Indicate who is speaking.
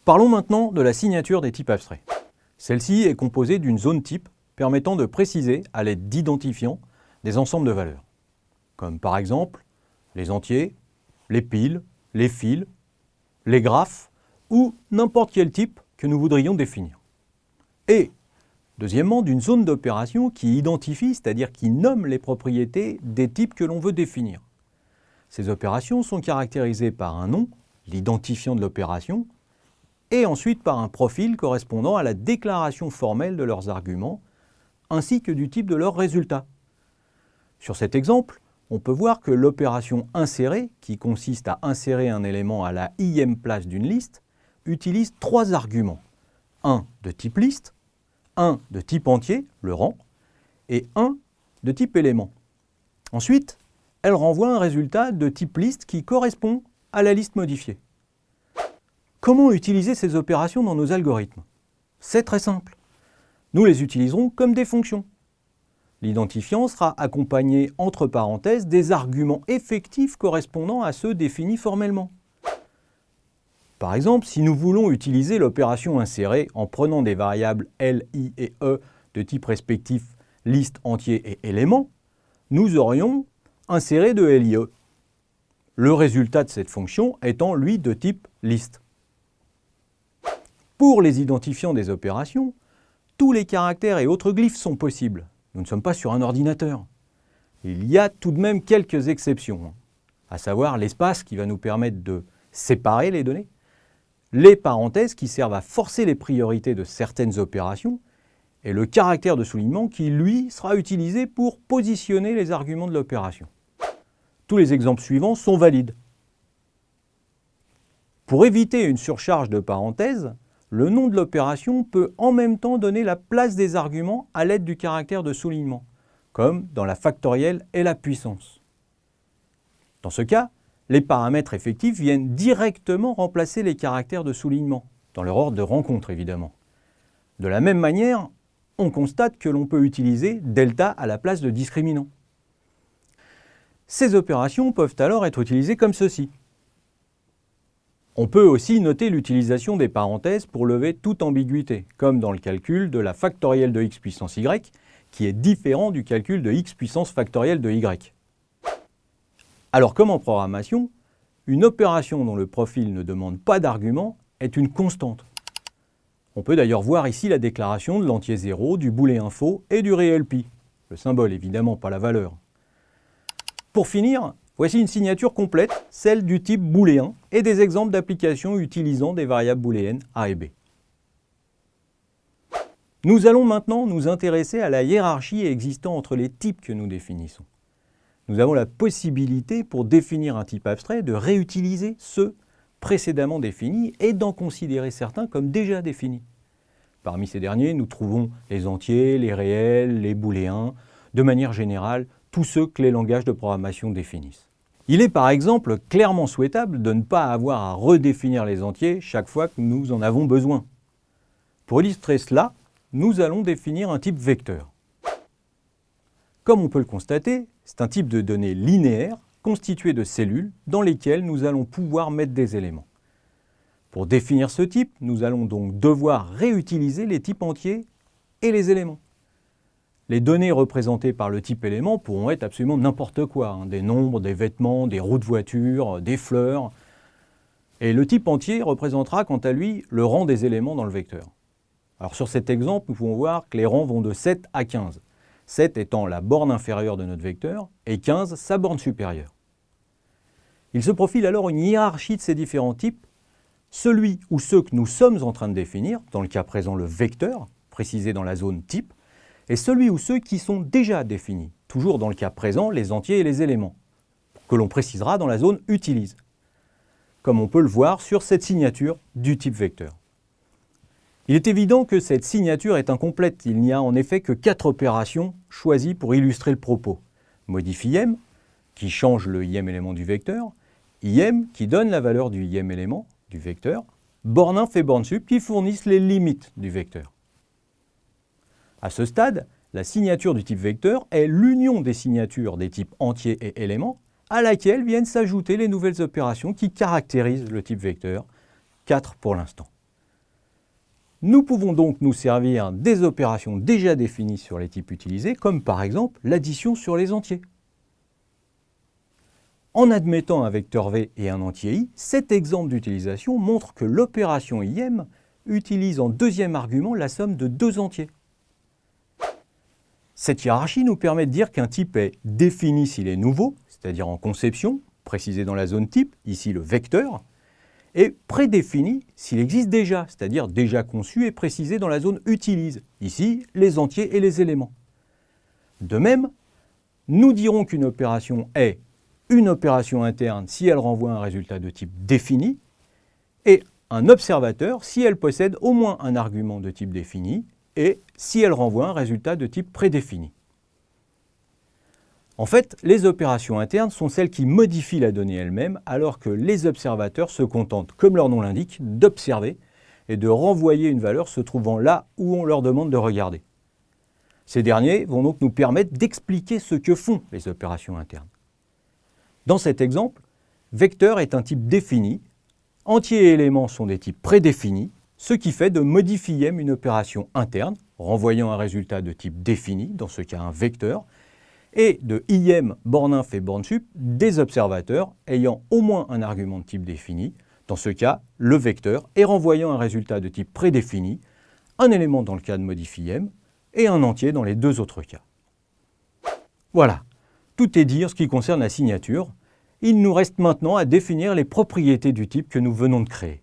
Speaker 1: Parlons maintenant de la signature des types abstraits. Celle-ci est composée d'une zone type permettant de préciser, à l'aide d'identifiants, des ensembles de valeurs, comme par exemple les entiers, les piles, les fils, les graphes ou n'importe quel type que nous voudrions définir. Et, deuxièmement, d'une zone d'opération qui identifie, c'est-à-dire qui nomme les propriétés des types que l'on veut définir. Ces opérations sont caractérisées par un nom, l'identifiant de l'opération, et ensuite par un profil correspondant à la déclaration formelle de leurs arguments, ainsi que du type de leurs résultats. Sur cet exemple, on peut voir que l'opération insérer, qui consiste à insérer un élément à la ième place d'une liste, utilise trois arguments. Un de type liste, un de type entier, le rang, et un de type élément. Ensuite, elle renvoie un résultat de type liste qui correspond à la liste modifiée. Comment utiliser ces opérations dans nos algorithmes? C'est très simple. Nous les utiliserons comme des fonctions. L'identifiant sera accompagné entre parenthèses des arguments effectifs correspondant à ceux définis formellement. Par exemple, si nous voulons utiliser l'opération insérer en prenant des variables L, I et E de type respectif liste, entier et élément, nous aurions inséré de LIE. Le résultat de cette fonction étant, lui, de type liste. Pour les identifiants des opérations, tous les caractères et autres glyphes sont possibles. Nous ne sommes pas sur un ordinateur. Il y a tout de même quelques exceptions, à savoir l'espace qui va nous permettre de séparer les données, les parenthèses qui servent à forcer les priorités de certaines opérations, et le caractère de soulignement qui, lui, sera utilisé pour positionner les arguments de l'opération. Tous les exemples suivants sont valides. Pour éviter une surcharge de parenthèses, le nom de l'opération peut en même temps donner la place des arguments à l'aide du caractère de soulignement, comme dans la factorielle et la puissance. Dans ce cas, les paramètres effectifs viennent directement remplacer les caractères de soulignement, dans leur ordre de rencontre évidemment. De la même manière, on constate que l'on peut utiliser delta à la place de discriminant. Ces opérations peuvent alors être utilisées comme ceci. On peut aussi noter l'utilisation des parenthèses pour lever toute ambiguïté, comme dans le calcul de la factorielle de x puissance y, qui est différent du calcul de x puissance factorielle de y. Alors comme en programmation, une opération dont le profil ne demande pas d'argument est une constante. On peut d'ailleurs voir ici la déclaration de l'entier 0, du booléen faux et du réel pi. Le symbole évidemment, pas la valeur. Pour finir, voici une signature complète, celle du type booléen, et des exemples d'applications utilisant des variables booléennes a et b. Nous allons maintenant nous intéresser à la hiérarchie existant entre les types que nous définissons. Nous avons la possibilité, pour définir un type abstrait, de réutiliser ceux précédemment définis et d'en considérer certains comme déjà définis. Parmi ces derniers, nous trouvons les entiers, les réels, les booléens, de manière générale, tous ceux que les langages de programmation définissent. Il est par exemple clairement souhaitable de ne pas avoir à redéfinir les entiers chaque fois que nous en avons besoin. Pour illustrer cela, nous allons définir un type vecteur. Comme on peut le constater, c'est un type de données linéaire constitué de cellules dans lesquelles nous allons pouvoir mettre des éléments. Pour définir ce type, nous allons donc devoir réutiliser les types entiers et les éléments. Les données représentées par le type élément pourront être absolument n'importe quoi, des nombres, des vêtements, des roues de voiture, des fleurs. Et le type entier représentera quant à lui le rang des éléments dans le vecteur. Alors sur cet exemple, nous pouvons voir que les rangs vont de 7 à 15. 7 étant la borne inférieure de notre vecteur et 15 sa borne supérieure. Il se profile alors une hiérarchie de ces différents types, celui ou ceux que nous sommes en train de définir, dans le cas présent le vecteur, précisé dans la zone type, et celui ou ceux qui sont déjà définis, toujours dans le cas présent les entiers et les éléments, que l'on précisera dans la zone utilise, comme on peut le voir sur cette signature du type vecteur. Il est évident que cette signature est incomplète, il n'y a en effet que 4 opérations choisies pour illustrer le propos. Modif ième, qui change le ième élément du vecteur, ième, qui donne la valeur du ième élément du vecteur, borninf et bornsup, qui fournissent les limites du vecteur. À ce stade, la signature du type vecteur est l'union des signatures des types entiers et éléments, à laquelle viennent s'ajouter les nouvelles opérations qui caractérisent le type vecteur, 4 pour l'instant. Nous pouvons donc nous servir des opérations déjà définies sur les types utilisés, comme par exemple l'addition sur les entiers. En admettant un vecteur V et un entier I, cet exemple d'utilisation montre que l'opération IM utilise en deuxième argument la somme de deux entiers. Cette hiérarchie nous permet de dire qu'un type est défini s'il est nouveau, c'est-à-dire en conception, précisé dans la zone type, ici le vecteur, et prédéfini s'il existe déjà, c'est-à-dire déjà conçu et précisé dans la zone utilise, ici les entiers et les éléments. De même, nous dirons qu'une opération est une opération interne si elle renvoie un résultat de type défini, et un observateur si elle possède au moins un argument de type défini, et si elle renvoie un résultat de type prédéfini. En fait, les opérations internes sont celles qui modifient la donnée elle-même, alors que les observateurs se contentent, comme leur nom l'indique, d'observer et de renvoyer une valeur se trouvant là où on leur demande de regarder. Ces derniers vont donc nous permettre d'expliquer ce que font les opérations internes. Dans cet exemple, vecteur est un type défini, entier et éléments sont des types prédéfinis, ce qui fait de modifiem une opération interne, renvoyant un résultat de type défini, dans ce cas un vecteur, et de IM, borninf et bornsup, des observateurs ayant au moins un argument de type défini, dans ce cas le vecteur, et renvoyant un résultat de type prédéfini, un élément dans le cas de modifiem, et un entier dans les deux autres cas. Voilà, tout est dit en ce qui concerne la signature. Il nous reste maintenant à définir les propriétés du type que nous venons de créer.